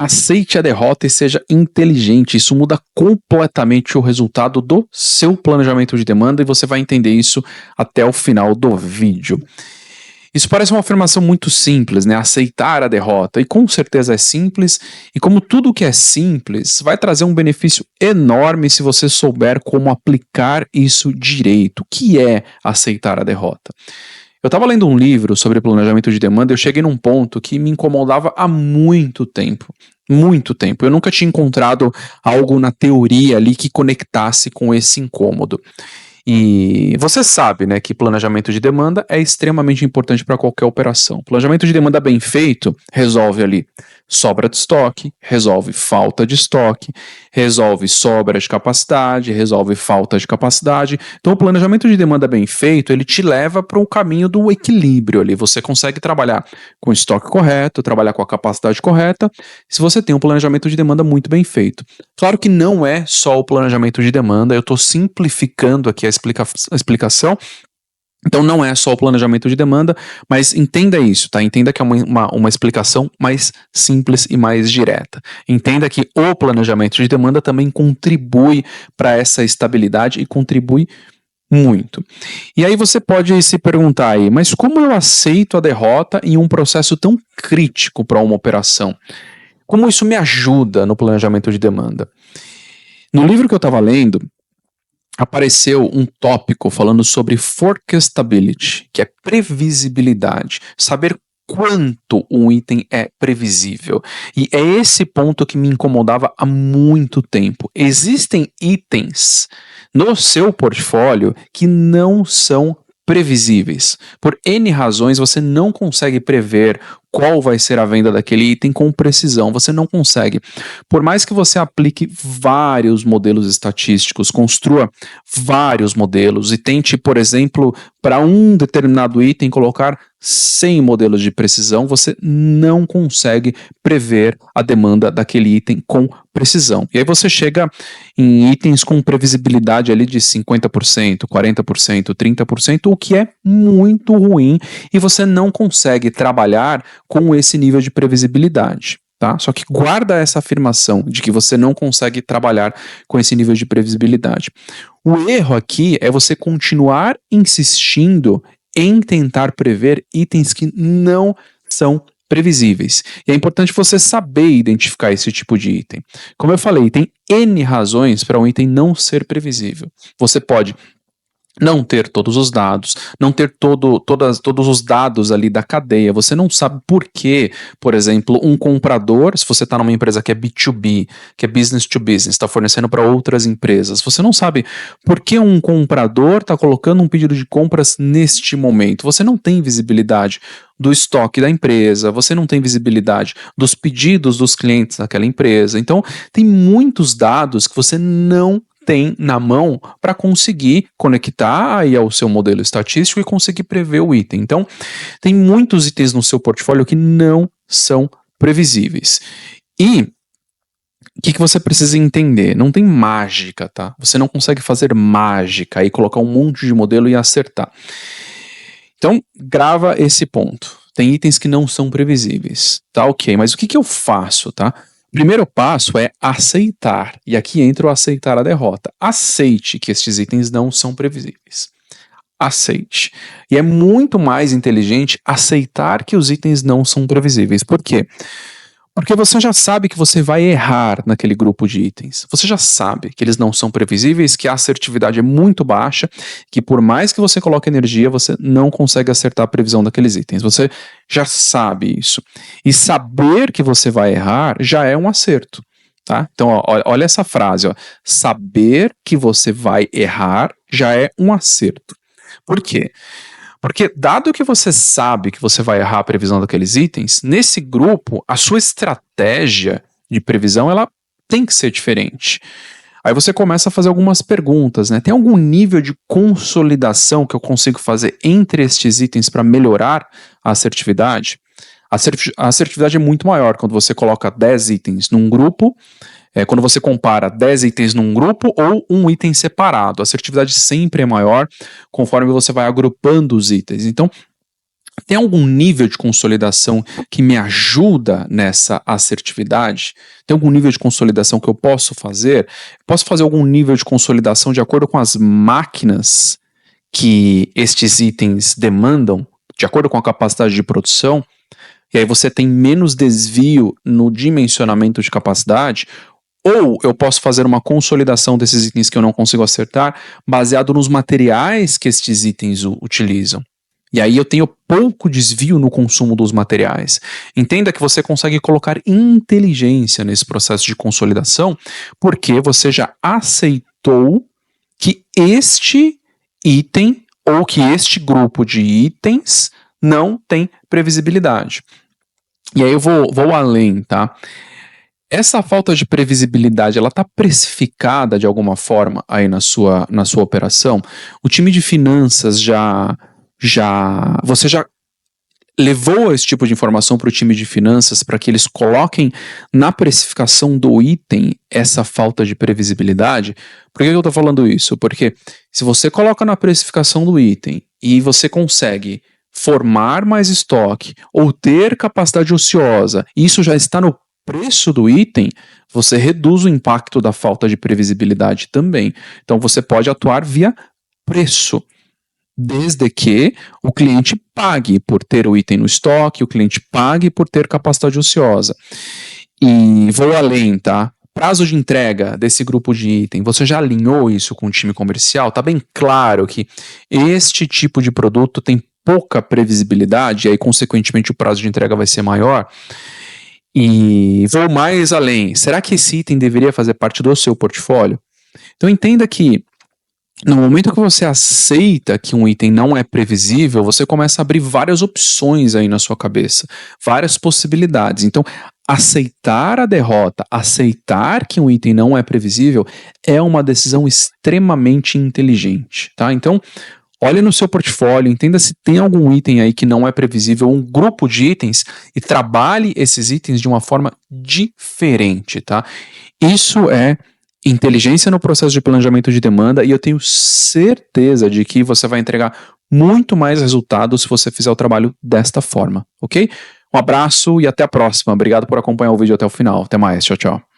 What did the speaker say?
Aceite a derrota e seja inteligente. Isso muda completamente o resultado do seu planejamento de demanda e você vai entender isso até o final do vídeo. Isso parece uma afirmação muito simples, né? Aceitar a derrota. E com certeza é simples. E como tudo que é simples, vai trazer um benefício enorme se você souber como aplicar isso direito. O que é aceitar a derrota? Eu estava lendo um livro sobre planejamento de demanda e eu cheguei num ponto que me incomodava há muito tempo. Muito tempo. Eu nunca tinha encontrado algo na teoria ali que conectasse com esse incômodo. E você sabe, né, que planejamento de demanda é extremamente importante para qualquer operação. Planejamento de demanda bem feito resolve ali sobra de estoque, resolve falta de estoque, resolve sobra de capacidade, resolve falta de capacidade. Então o planejamento de demanda bem feito, ele te leva para o caminho do equilíbrio ali. Você consegue trabalhar com o estoque correto, trabalhar com a capacidade correta, se você tem um planejamento de demanda muito bem feito. Claro que não é só o planejamento de demanda, eu estou simplificando aqui a explicação. Então não é só o planejamento de demanda, mas entenda isso, tá? Entenda que é uma explicação mais simples e mais direta. Entenda que o planejamento de demanda também contribui para essa estabilidade e contribui muito. E aí você pode se perguntar aí, mas como eu aceito a derrota em um processo tão crítico para uma operação? Como isso me ajuda no planejamento de demanda? No livro que eu estava lendo, apareceu um tópico falando sobre forecastability, que é previsibilidade, saber quanto um item é previsível. E é esse ponto que me incomodava há muito tempo. Existem itens no seu portfólio que não são previsíveis. Por N razões, você não consegue prever qual vai ser a venda daquele item com precisão, você não consegue. Por mais que você aplique vários modelos estatísticos, construa vários modelos e tente, por exemplo, para um determinado item colocar 100 modelos de precisão, você não consegue prever a demanda daquele item com precisão. E aí você chega em itens com previsibilidade ali de 50%, 40%, 30%, o que é muito ruim e você não consegue trabalhar com esse nível de previsibilidade. Tá? Só que guarda essa afirmação de que você não consegue trabalhar com esse nível de previsibilidade. O erro aqui é você continuar insistindo em tentar prever itens que não são previsíveis. E é importante você saber identificar esse tipo de item. Como eu falei, tem N razões para um item não ser previsível. Você pode não ter todos os dados, não ter todos os dados ali da cadeia, você não sabe por que, por exemplo, um comprador, se você está numa empresa que é B2B, que é business to business, está fornecendo para outras empresas, você não sabe por que um comprador está colocando um pedido de compras neste momento, você não tem visibilidade do estoque da empresa, você não tem visibilidade dos pedidos dos clientes daquela empresa, então tem muitos dados que você não tem na mão para conseguir conectar aí ao seu modelo estatístico e conseguir prever o item. Então, tem muitos itens no seu portfólio que não são previsíveis. E o que você precisa entender? Não tem mágica, tá? Você não consegue fazer mágica e colocar um monte de modelo e acertar. Então, grava esse ponto. Tem itens que não são previsíveis, tá? Ok, mas o que eu faço, tá? O primeiro passo é aceitar, e aqui entra o aceitar a derrota. Aceite que estes itens não são previsíveis. Aceite. E é muito mais inteligente aceitar que os itens não são previsíveis. Por quê? Porque você já sabe que você vai errar naquele grupo de itens. Você já sabe que eles não são previsíveis, que a assertividade é muito baixa, que por mais que você coloque energia, você não consegue acertar a previsão daqueles itens. Você já sabe isso. E saber que você vai errar já é um acerto. Tá? Então, ó, olha essa frase. Ó. Saber que você vai errar já é um acerto. Por quê? Porque dado que você sabe que você vai errar a previsão daqueles itens, nesse grupo, a sua estratégia de previsão, ela tem que ser diferente. Aí você começa a fazer algumas perguntas, né? Tem algum nível de consolidação que eu consigo fazer entre estes itens para melhorar a assertividade? A assertividade é muito maior quando você coloca 10 itens num grupo, quando você compara 10 itens num grupo ou um item separado. A assertividade sempre é maior conforme você vai agrupando os itens. Então, Tem algum nível de consolidação que me ajuda nessa assertividade? Tem algum nível de consolidação que eu posso fazer? Posso fazer algum nível de consolidação de acordo com as máquinas que estes itens demandam, de acordo com a capacidade de produção? E aí você tem menos desvio no dimensionamento de capacidade? Ou eu posso fazer uma consolidação desses itens que eu não consigo acertar, baseado nos materiais que estes itens utilizam? E aí eu tenho pouco desvio no consumo dos materiais. Entenda que você consegue colocar inteligência nesse processo de consolidação, porque você já aceitou que este item ou que este grupo de itens não tem previsibilidade. E aí eu vou além, tá? Essa falta de previsibilidade, ela está precificada de alguma forma aí na sua operação? O time de finanças você já levou esse tipo de informação para o time de finanças para que eles coloquem na precificação do item essa falta de previsibilidade? Por que eu estou falando isso? Porque se você coloca na precificação do item e você consegue formar mais estoque ou ter capacidade ociosa, e isso já está no preço do item, você reduz o impacto da falta de previsibilidade também. Então você pode atuar via preço, desde que o cliente pague por ter o item no estoque, o cliente pague por ter capacidade ociosa. E vou além, tá? Prazo de entrega desse grupo de item, você já alinhou isso com o time comercial? Tá bem claro que este tipo de produto tem pouca previsibilidade e aí, consequentemente, o prazo de entrega vai ser maior? E vou mais além. Será que esse item deveria fazer parte do seu portfólio? Então entenda que no momento que você aceita que um item não é previsível, você começa a abrir várias opções aí na sua cabeça, várias possibilidades. Então, aceitar a derrota, aceitar que um item não é previsível, é uma decisão extremamente inteligente, tá? Então, olhe no seu portfólio, entenda se tem algum item aí que não é previsível, um grupo de itens, e trabalhe esses itens de uma forma diferente, tá? Isso é inteligência no processo de planejamento de demanda, e eu tenho certeza de que você vai entregar muito mais resultado se você fizer o trabalho desta forma, ok? Um abraço e até a próxima. Obrigado por acompanhar o vídeo até o final. Até mais. Tchau, tchau.